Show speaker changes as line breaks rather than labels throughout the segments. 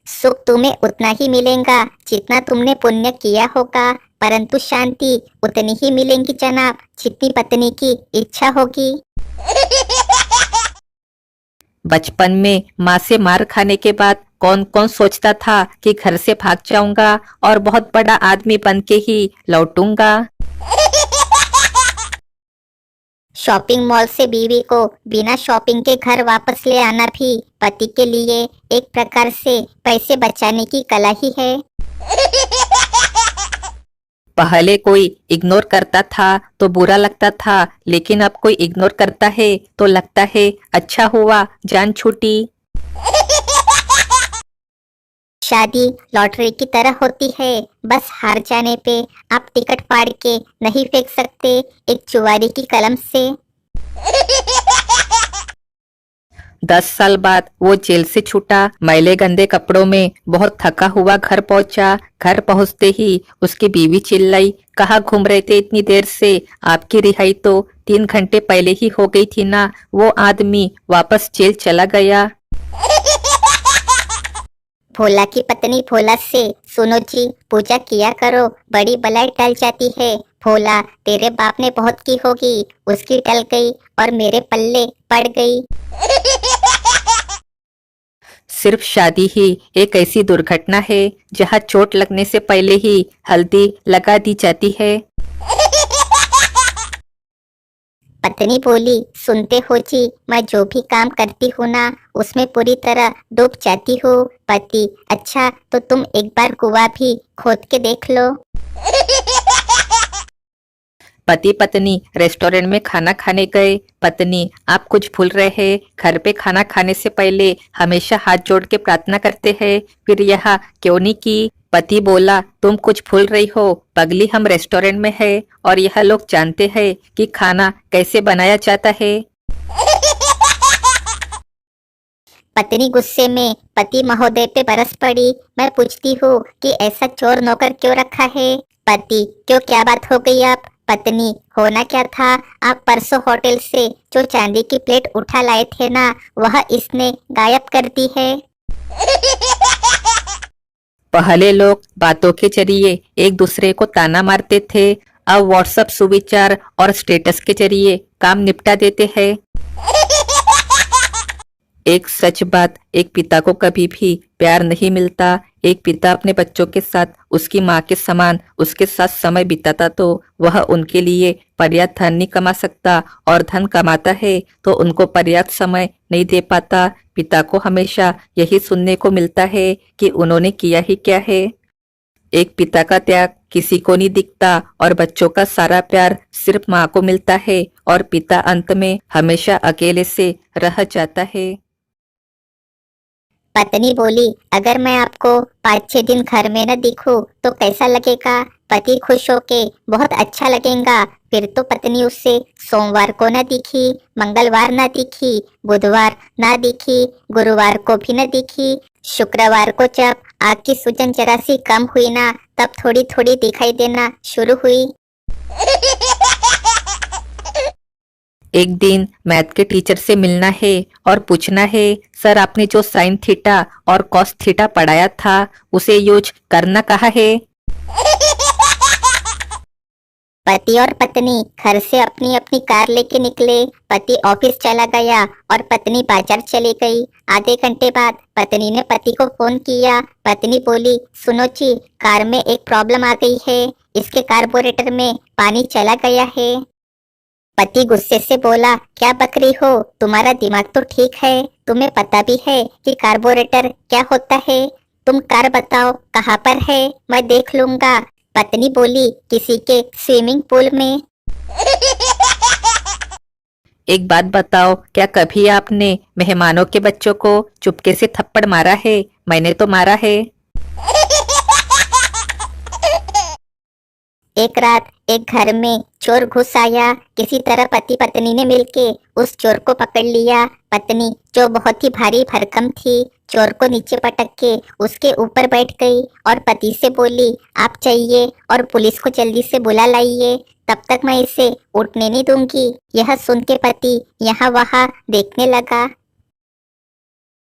सुख तुम्हें उतना ही मिलेगा जितना तुमने पुण्य किया होगा, परंतु शांति उतनी ही मिलेगी जनाब जितनी पत्नी की इच्छा होगी।
बचपन में माँ से मार खाने के बाद कौन कौन सोचता था कि घर से भाग जाऊंगा और बहुत बड़ा आदमी बन के ही लौटूंगा।
शॉपिंग मॉल से बीवी को बिना शॉपिंग के घर वापस ले आना भी पति के लिए एक प्रकार से पैसे बचाने की कला ही है।
पहले कोई इग्नोर करता था तो बुरा लगता था, लेकिन अब कोई इग्नोर करता है तो लगता है अच्छा हुआ जान छूटी।
शादी लॉटरी की तरह होती है, बस हार जाने पे आप टिकट फाड़ के नहीं फेंक सकते एक चुवारी की कलम से।
10 साल बाद वो जेल से छूटा, मैले गंदे कपड़ों में बहुत थका हुआ घर पहुंचा। घर पहुंचते ही उसकी बीवी चिल्लाई, कहाँ घूम रहे थे इतनी देर से? आपकी रिहाई तो 3 घंटे पहले ही हो गई थी ना। वो आदमी वापस जेल चला गया।
भोला की पत्नी भोला से, सुनो जी पूजा किया करो, बड़ी बलाई टल जाती है। भोला तेरे बाप ने बहुत की होगी, उसकी टल गई और मेरे पल्ले पड़ गई।
सिर्फ शादी ही एक ऐसी दुर्घटना है जहाँ चोट लगने से पहले ही हल्दी लगा दी जाती है।
पत्नी बोली, सुनते हो जी, मैं जो भी काम करती हूँ ना उसमें पूरी तरह डूब जाती हूँ। पति, अच्छा तो तुम एक बार कुआं भी खोद के देख लो।
पति पत्नी रेस्टोरेंट में खाना खाने गए। पत्नी, आप कुछ भूल रहे हैं, घर पे खाना खाने से पहले हमेशा हाथ जोड़ के प्रार्थना करते हैं, फिर यह क्यों नहीं की? पति बोला, तुम कुछ भूल रही हो, पगली हम रेस्टोरेंट में है और यह लोग जानते हैं कि खाना कैसे बनाया जाता है।
पत्नी गुस्से में पति महोदय पे बरस पड़ी। मैं पूछती हूँ कि ऐसा चोर नौकर क्यों रखा है? पति, क्यों क्या बात हो गई आप? पत्नी, होना क्या था, आप परसों होटल से जो चांदी की प्लेट उठा लाए थे ना, वह इसने गायब कर दी है।
पहले लोग बातों के जरिए एक दूसरे को ताना मारते थे, अब व्हाट्सएप सुविचार और स्टेटस के जरिए काम निपटा देते हैं। एक सच बात, एक पिता को कभी भी प्यार नहीं मिलता। एक पिता अपने बच्चों के साथ उसकी माँ के समान उसके साथ समय बिताता तो वह उनके लिए पर्याप्त धन नहीं कमा सकता, और धन कमाता है तो उनको पर्याप्त समय नहीं दे पाता। पिता को हमेशा यही सुनने को मिलता है कि उन्होंने किया ही क्या है। एक पिता का त्याग किसी को नहीं दिखता और बच्चों का सारा प्यार सिर्फ माँ को मिलता है, और पिता अंत में हमेशा अकेले से रह जाता है।
पत्नी बोली, अगर मैं आपको 5-6 दिन घर में न दिखूं तो कैसा लगेगा? पति खुश होके, बहुत अच्छा लगेगा। फिर तो पत्नी उससे सोमवार को न दिखी, मंगलवार न दिखी, बुधवार न दिखी, गुरुवार को भी न दिखी। शुक्रवार को जब आग की सूजन जरा सी कम हुई ना, तब थोड़ी थोड़ी दिखाई देना शुरू हुई।
एक दिन मैथ के टीचर से मिलना है और पूछना है, सर आपने जो साइन थीटा और कॉस थीटा पढ़ाया था उसे यूज करना कहाँ है?
पति और पत्नी घर से अपनी अपनी कार लेके निकले। पति ऑफिस चला गया और पत्नी बाजार चली गई। आधे घंटे बाद पत्नी ने पति को फोन किया। पत्नी बोली, सुनो जी, कार में एक प्रॉब्लम आ गई है, इसके कार्बोरेटर में पानी चला गया है। पति गुस्से से बोला, क्या बकरी हो, तुम्हारा दिमाग तो ठीक है, तुम्हें पता भी है कि कार्बोरेटर क्या होता है? तुम कार बताओ कहाँ पर है, मैं देख लूंगा। पत्नी बोली, किसी के स्विमिंग पूल में।
एक बात बताओ, क्या कभी आपने मेहमानों के बच्चों को चुपके से थप्पड़ मारा है? मैंने तो मारा है।
एक रात एक घर में चोर घुस आया। किसी तरह पति पत्नी ने मिलके उस चोर को पकड़ लिया। पत्नी, जो बहुत ही भारी भरकम थी, चोर को नीचे पटक के उसके ऊपर बैठ गई और पति से बोली, आप चाहिए और पुलिस को जल्दी से बुला लाइए, तब तक मैं इसे उठने नहीं दूंगी। यह सुन के पति यहाँ वहाँ देखने लगा।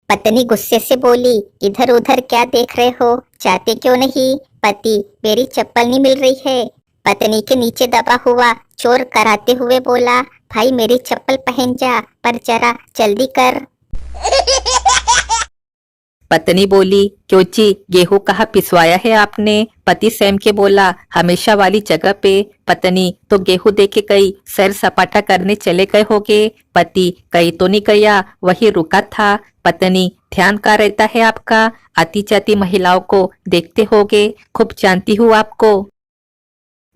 पत्नी गुस्से से बोली, इधर उधर क्या देख रहे हो, जाते क्यों नहीं? पति, मेरी चप्पल नहीं मिल रही है। पत्नी के नीचे दबा हुआ चोर कराते हुए बोला, भाई मेरी चप्पल पहन जा, पर जरा जल्दी कर।
पत्नी बोली, क्यों जी, गेहूं कहाँ पिसवाया है आपने? पति सैम के बोला, हमेशा वाली जगह पे। पत्नी, तो गेहूं दे के कहीं सैर सपाटा करने चले गए होगे? पति, कहीं तो नहीं गया, वही रुका था। पत्नी, ध्यान कहाँ रहता है आपका? आती जाती महिलाओं को देखते होगे, खूब जानती हूँ आपको।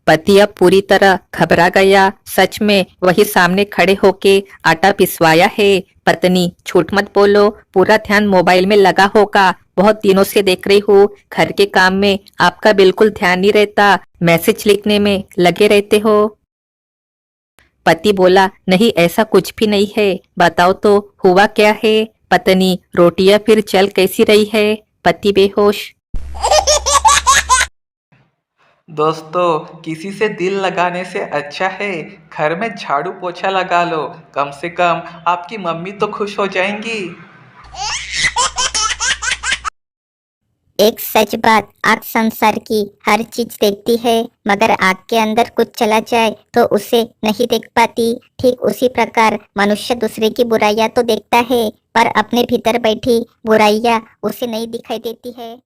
पति अब पूरी तरह घबरा गया। सच में वही सामने खड़े होके आटा पिसवाया है। पत्नी, झूठ मत बोलो, पूरा ध्यान मोबाइल में लगा होगा। बहुत दिनों से देख रही हूँ, घर के काम में आपका बिल्कुल ध्यान नहीं रहता, मैसेज लिखने में लगे रहते हो। पति बोला, नहीं ऐसा कुछ भी नहीं है, बताओ तो हुआ क्या है? पत्नी, रोटियां फिर चल कैसी रही है? पति बेहोश।
दोस्तों, किसी से दिल लगाने से अच्छा है घर में झाड़ू पोछा लगा लो। कम से कम आपकी मम्मी तो खुश हो जाएंगी।
एक सच बात, आग संसार की हर चीज देखती है, मगर आग के अंदर कुछ चला जाए तो उसे नहीं देख पाती। ठीक उसी प्रकार मनुष्य दूसरे की बुराइयां तो देखता है, पर अपने भीतर बैठी बुराइयां उसे नहीं दिखाई देती है।